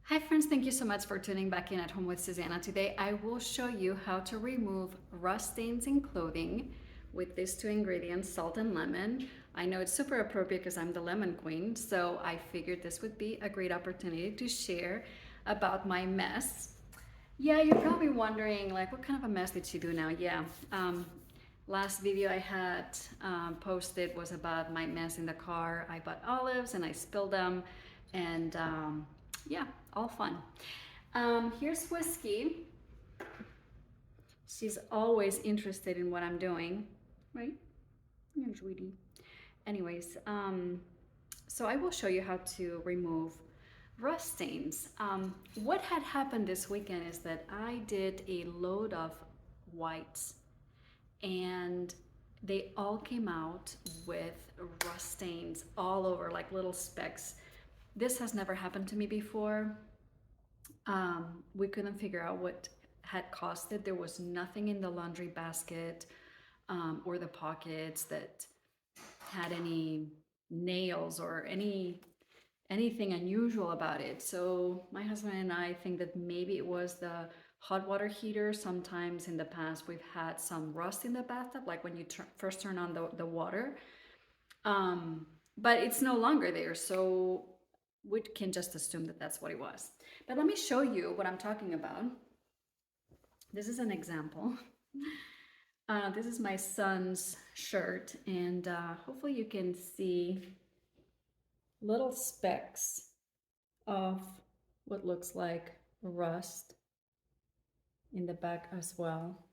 Hi friends, thank you so much for tuning back in at Home with Susana. Today I will show you how to remove rust stains in clothing with these two ingredients, salt and lemon. I know it's super appropriate because I'm the lemon queen, so I figured this would be a great opportunity to share about my mess. Yeah, you're probably wondering like what kind of a mess did she do now? Last video I had posted was about my mess in the car. I bought olives and I spilled them and yeah, all fun. Here's Whiskey. She's always interested in what I'm doing, right? Yeah, sweetie. Anyways, so I will show you how to remove rust stains. What had happened this weekend is that I did a load of whites and they all came out with rust stains all over, like little specks. This has never happened to me before. We couldn't figure out what had caused it. There was nothing in the laundry basket or the pockets that had any nails or anything unusual about it. So my husband and I think that maybe it was the hot water heater. Sometimes in the past we've had some rust in the bathtub, like when you first turn on the water. But it's no longer there, so we can just assume that that's what it was. But let me show you what I'm talking about. This is an example. This is my son's shirt, and hopefully you can see little specks of what looks like rust in the back as well.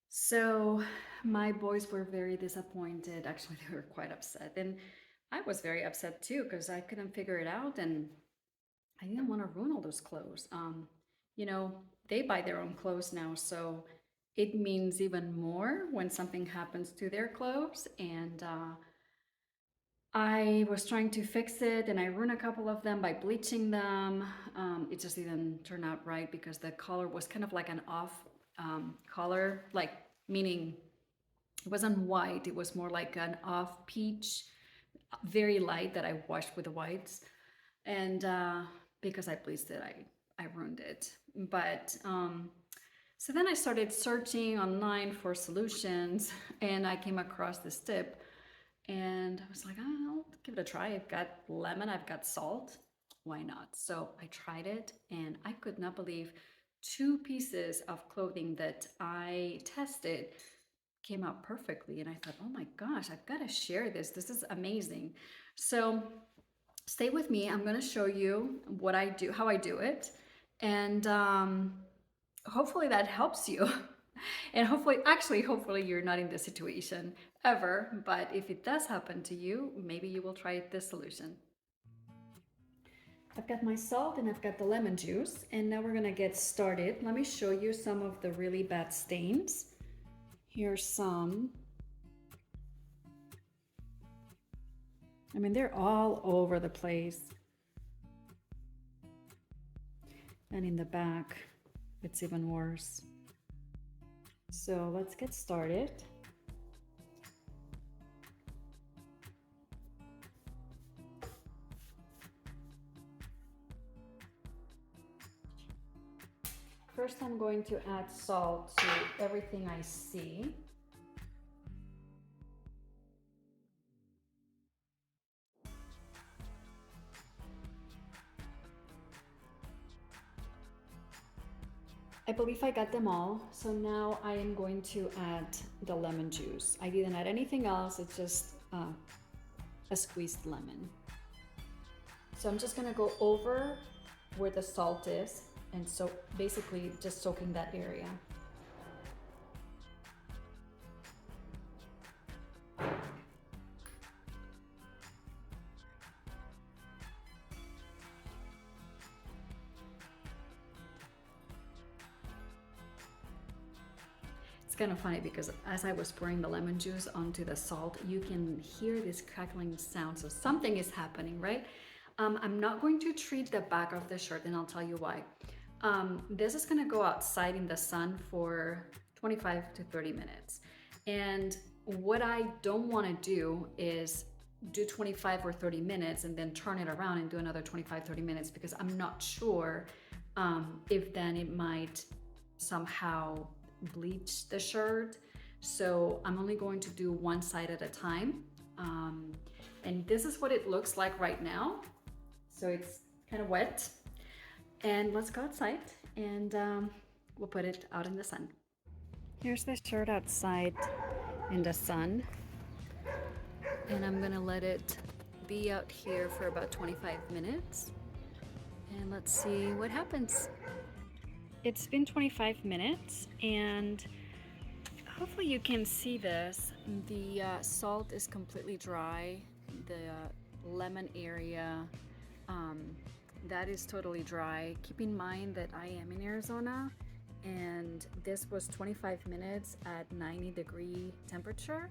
So my boys were very disappointed. Actually, they were quite upset. And I was very upset too because I couldn't figure it out and I didn't want to ruin all those clothes. You know, they buy their own clothes now, so it means even more when something happens to their clothes. And I was trying to fix it and I ruined a couple of them by bleaching them. It just didn't turn out right because the color was kind of like an off color, like meaning it wasn't white, it was more like an off peach, very light that I washed with the whites. And because I bleached it, I ruined it. But so then I started searching online for solutions and I came across this tip and I was like, oh, I'll give it a try. I've got lemon, I've got salt. Why not? So I tried it and I could not believe two pieces of clothing that I tested came out perfectly. And I thought, oh my gosh, I've got to share this. This is amazing. So stay with me. I'm going to show you what I do, how I do it. And hopefully that helps you. And hopefully you're not in this situation ever. But if it does happen to you, maybe you will try this solution. I've got my salt and I've got the lemon juice. And now we're going to get started. Let me show you some of the really bad stains. Here's some. I mean, they're all over the place. And in the back, it's even worse. So let's get started. First, I'm going to add salt to everything I see. I believe I got them all. So now I am going to add the lemon juice. I didn't add anything else. It's just a squeezed lemon. So I'm just gonna go over where the salt is. And so basically just soaking that area. It's kind of funny because as I was pouring the lemon juice onto the salt, you can hear this crackling sound. So something is happening, right? I'm not going to treat the back of the shirt and I'll tell you why. This is gonna go outside in the sun for 25 to 30 minutes. And What I don't want to do is do 25 or 30 minutes and then turn it around and do another 25, 30 minutes, because I'm not sure if then it might somehow bleach the shirt. So I'm only going to do one side at a time. And this is what it looks like right now. So it's kind of wet. And let's go outside and we'll put it out in the sun. Here's the shirt outside in the sun. And I'm gonna let it be out here for about 25 minutes. And let's see what happens. It's been 25 minutes and hopefully you can see this. The salt is completely dry. The lemon area, that is totally dry. Keep in mind that I am in Arizona and this was 25 minutes at 90-degree temperature.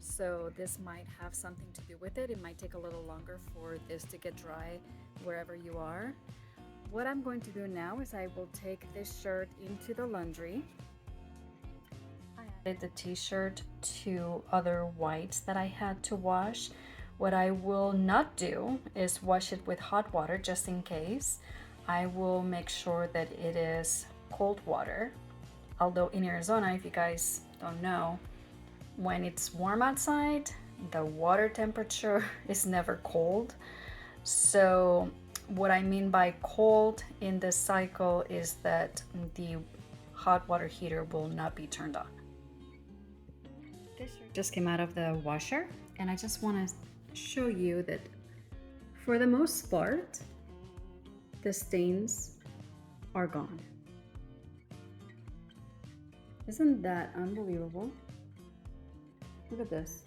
So this might have something to do with it. It might take a little longer for this to get dry wherever you are. What I'm going to do now is I will take this shirt into the laundry. I added the t-shirt to other whites that I had to wash. What I will not do is wash it with hot water just in case. I will make sure that it is cold water. Although in Arizona, if you guys don't know, when it's warm outside, the water temperature is never cold. So what I mean by cold in this cycle is that the hot water heater will not be turned on. This shirt just came out of the washer and I just want to show you that for the most part, the stains are gone. Isn't that unbelievable? Look at this.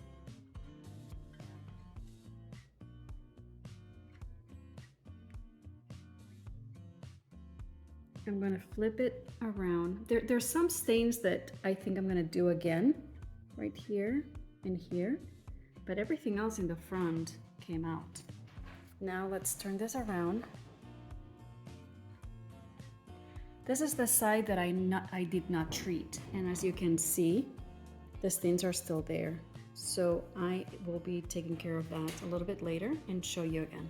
I'm gonna flip it around. There's some stains that I think I'm gonna do again, right here and here, but everything else in the front came out. Now let's turn this around. This is the side that I did not treat, and as you can see, the stains are still there. So I will be taking care of that a little bit later and show you again.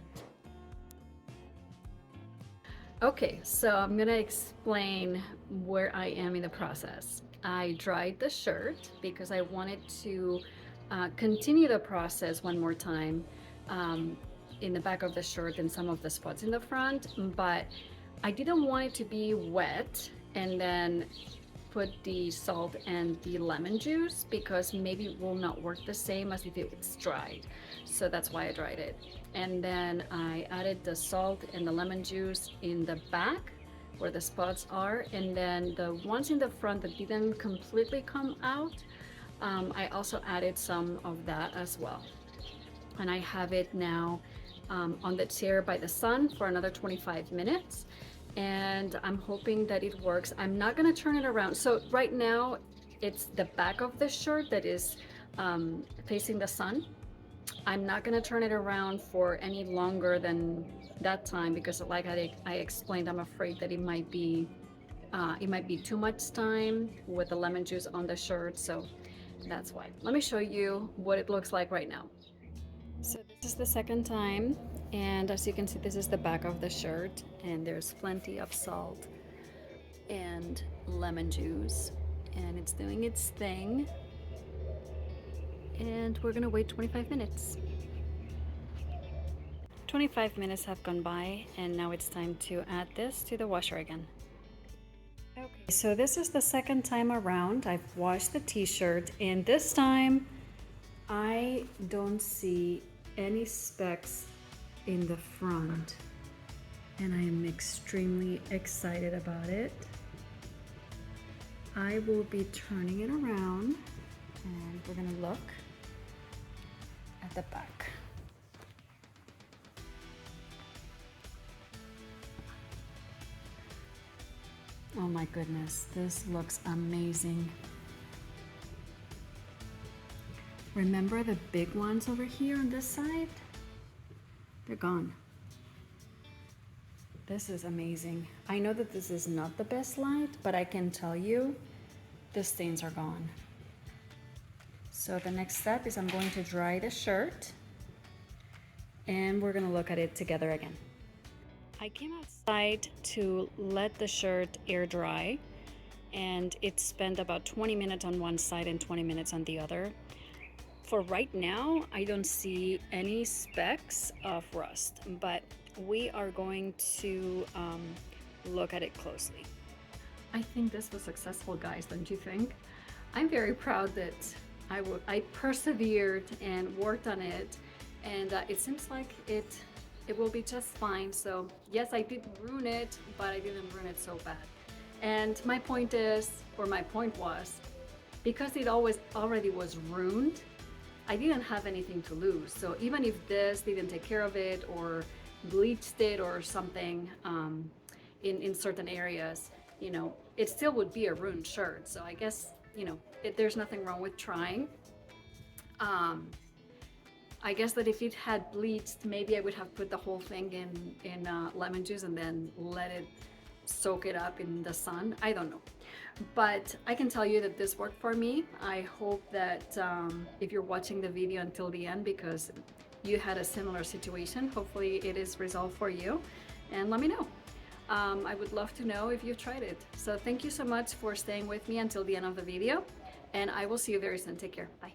Okay, so I'm gonna explain where I am in the process. I dried the shirt because I wanted to continue the process one more time in the back of the shirt and some of the spots in the front, but I didn't want it to be wet and then put the salt and the lemon juice because maybe it will not work the same as if it's dried. So that's why I dried it. And then I added the salt and the lemon juice in the back where the spots are, and then the ones in the front that didn't completely come out, I also added some of that as well. And I have it now on the chair by the sun for another 25 minutes. And I'm hoping that it works. I'm not gonna turn it around. So right now it's the back of the shirt that is facing the sun. I'm not gonna turn it around for any longer than that time because like I explained, I'm afraid that it might be too much time with the lemon juice on the shirt. So that's why. Let me show you what it looks like right now. So this is the second time, and as you can see, this is the back of the shirt, and there's plenty of salt and lemon juice, and it's doing its thing. And we're gonna wait 25 minutes. 25 minutes have gone by, and now it's time to add this to the washer again. Okay, so this is the second time around. I've washed the t-shirt, and this time I don't see any specks in the front, and I am extremely excited about it. I will be turning it around, and we're gonna look at the back. Oh my goodness, this looks amazing. Remember the big ones over here on this side? They're gone. This is amazing. I know that this is not the best light, but I can tell you the stains are gone. So the next step is I'm going to dry the shirt and we're gonna look at it together again. I came outside to let the shirt air dry, and it spent about 20 minutes on one side and 20 minutes on the other. For right now, I don't see any specks of rust, but we are going to look at it closely. I think this was successful, guys, don't you think? I'm very proud that I persevered and worked on it, and it seems like it will be just fine. So yes, I did ruin it, but I didn't ruin it so bad. And my point was, because it already was ruined, I didn't have anything to lose. So even if this didn't take care of it or bleached it or something in certain areas, you know, it still would be a ruined shirt. So I guess, you know, there's nothing wrong with trying. I guess that if it had bleached, maybe I would have put the whole thing in lemon juice and then let it soak it up in the sun. I don't know. But I can tell you that this worked for me. I hope that if you're watching the video until the end because you had a similar situation, hopefully it is resolved for you. And let me know. I would love to know if you've tried it. So thank you so much for staying with me until the end of the video. And I will see you very soon. Take care. Bye.